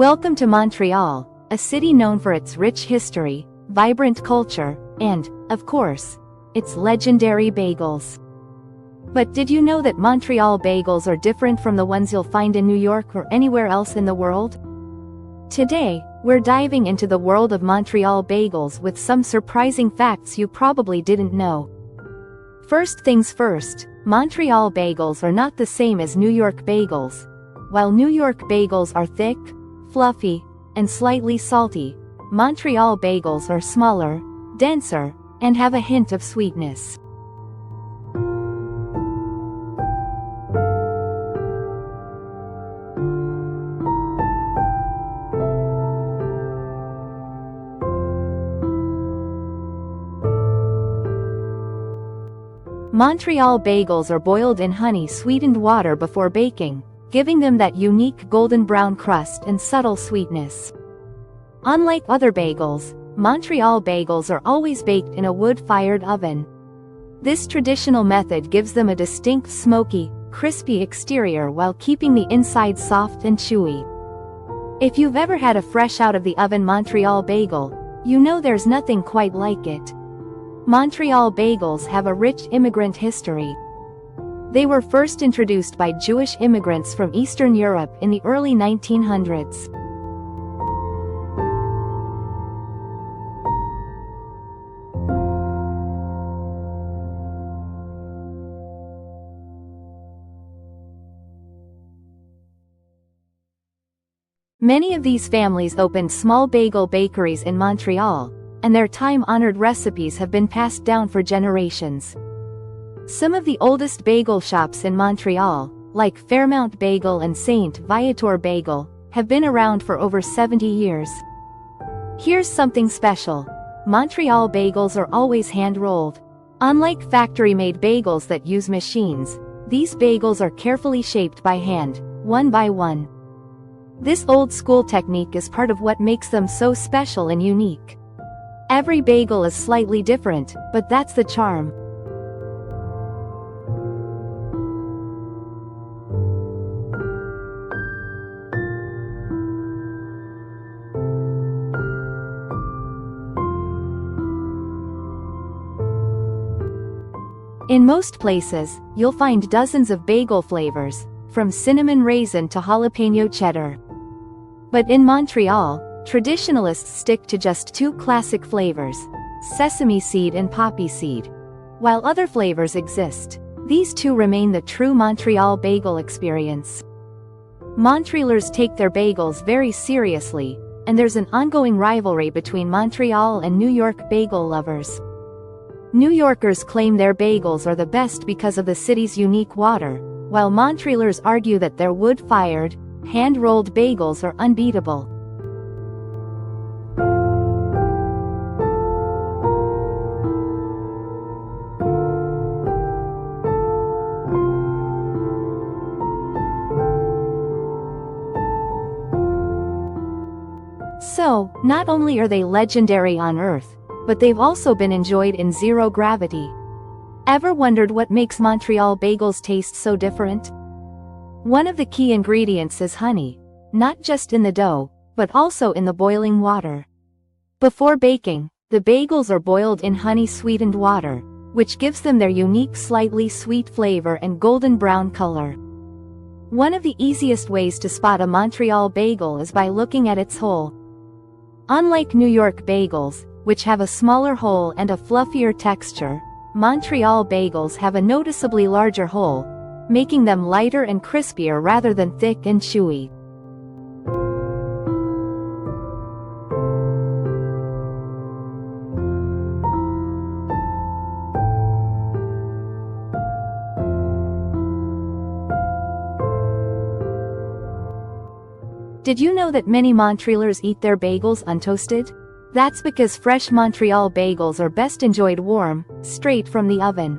Welcome to Montreal, a city known for its rich history, vibrant culture, and, of course, its legendary bagels. But did you know that Montreal bagels are different from the ones you'll find in New York or anywhere else in the world? Today, we're diving into the world of Montreal bagels with some surprising facts you probably didn't know. First things first, Montreal bagels are not the same as New York bagels. While New York bagels are thick, fluffy, and slightly salty, Montreal bagels are smaller, denser, and have a hint of sweetness. Montreal bagels are boiled in honey-sweetened water before baking, giving them that unique golden brown crust and subtle sweetness. Unlike other bagels, Montreal bagels are always baked in a wood-fired oven. This traditional method gives them a distinct smoky, crispy exterior while keeping the inside soft and chewy. If you've ever had a fresh-out-of-the-oven Montreal bagel, you know there's nothing quite like it. Montreal bagels have a rich immigrant history. They were first introduced by Jewish immigrants from Eastern Europe in the early 1900s. Many of these families opened small bagel bakeries in Montreal, and their time-honored recipes have been passed down for generations. Some of the oldest bagel shops in Montreal, like Fairmount Bagel and St-Viateur Bagel, have been around for over 70 years. Here's something special. Montreal bagels are always hand-rolled. Unlike factory-made bagels that use machines, these bagels are carefully shaped by hand, one by one. This old-school technique is part of what makes them so special and unique. Every bagel is slightly different, but that's the charm. In most places, you'll find dozens of bagel flavors, from cinnamon raisin to jalapeno cheddar. But in Montreal, traditionalists stick to just two classic flavors, sesame seed and poppy seed. While other flavors exist, these two remain the true Montreal bagel experience. Montrealers take their bagels very seriously, and there's an ongoing rivalry between Montreal and New York bagel lovers. New Yorkers claim their bagels are the best because of the city's unique water, while Montrealers argue that their wood-fired, hand-rolled bagels are unbeatable. So, not only are they legendary on Earth, but they've also been enjoyed in zero gravity. Ever wondered what makes Montreal bagels taste so different? One of the key ingredients is honey, not just in the dough, but also in the boiling water. Before baking, the bagels are boiled in honey-sweetened water, which gives them their unique slightly sweet flavor and golden brown color. One of the easiest ways to spot a Montreal bagel is by looking at its hole. Unlike New York bagels, which have a smaller hole and a fluffier texture, Montreal bagels have a noticeably larger hole, making them lighter and crispier rather than thick and chewy. Did you know that many Montrealers eat their bagels untoasted? That's because fresh Montreal bagels are best enjoyed warm, straight from the oven.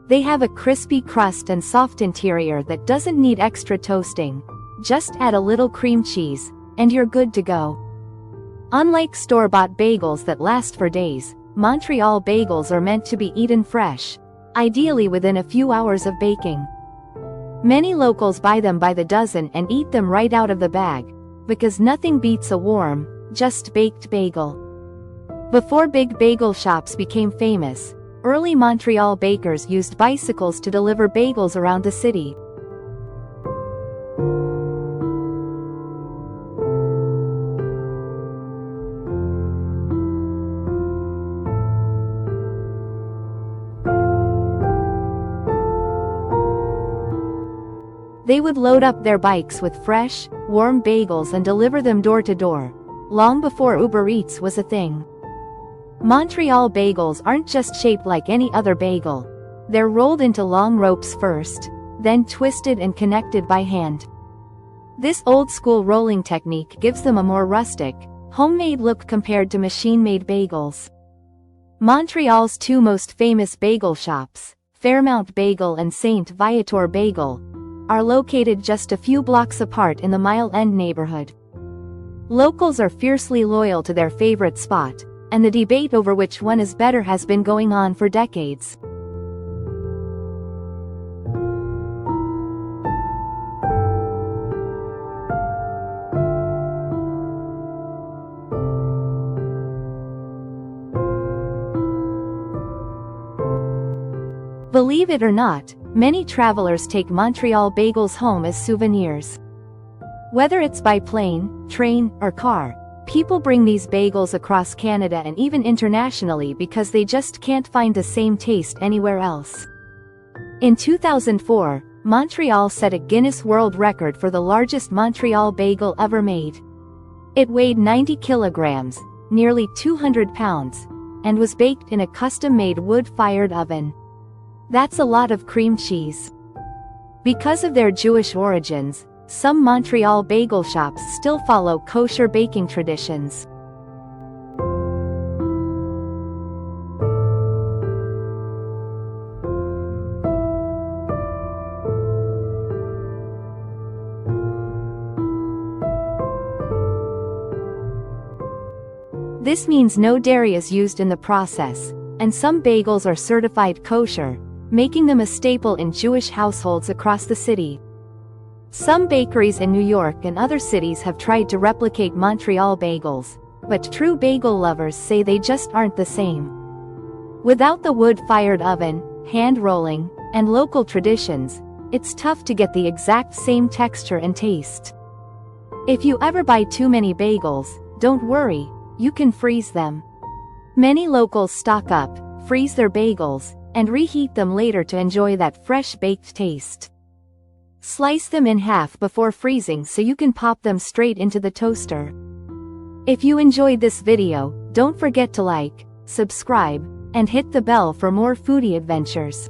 They have a crispy crust and soft interior that doesn't need extra toasting. Just add a little cream cheese, and you're good to go. Unlike store-bought bagels that last for days, Montreal bagels are meant to be eaten fresh, ideally within a few hours of baking. Many locals buy them by the dozen and eat them right out of the bag, because nothing beats a warm, just baked bagel. Before big bagel shops became famous, early Montreal bakers used bicycles to deliver bagels around the city. They would load up their bikes with fresh, warm bagels and deliver them door to door, long before Uber Eats was a thing. Montreal bagels aren't just shaped like any other bagel. They're rolled into long ropes first, then twisted and connected by hand. This old-school rolling technique gives them a more rustic, homemade look compared to machine-made bagels. Montreal's two most famous bagel shops, Fairmount Bagel and St-Viateur Bagel, are located just a few blocks apart in the Mile End neighborhood. Locals are fiercely loyal to their favorite spot, and the debate over which one is better has been going on for decades. Believe it or not, many travelers take Montreal bagels home as souvenirs. Whether it's by plane, train, or car, people bring these bagels across Canada and even internationally because they just can't find the same taste anywhere else. In 2004, Montreal set a Guinness World Record for the largest Montreal bagel ever made. It weighed 90 kilograms, nearly 200 pounds, and was baked in a custom-made wood-fired oven. That's a lot of cream cheese. Because of their Jewish origins, some Montreal bagel shops still follow kosher baking traditions. This means no dairy is used in the process, and some bagels are certified kosher, making them a staple in Jewish households across the city. Some bakeries in New York and other cities have tried to replicate Montreal bagels, but true bagel lovers say they just aren't the same. Without the wood-fired oven, hand rolling, and local traditions, it's tough to get the exact same texture and taste. If you ever buy too many bagels, don't worry, you can freeze them. Many locals stock up, freeze their bagels, and reheat them later to enjoy that fresh baked taste. Slice them in half before freezing so you can pop them straight into the toaster. If you enjoyed this video, don't forget to like, subscribe, and hit the bell for more foodie adventures.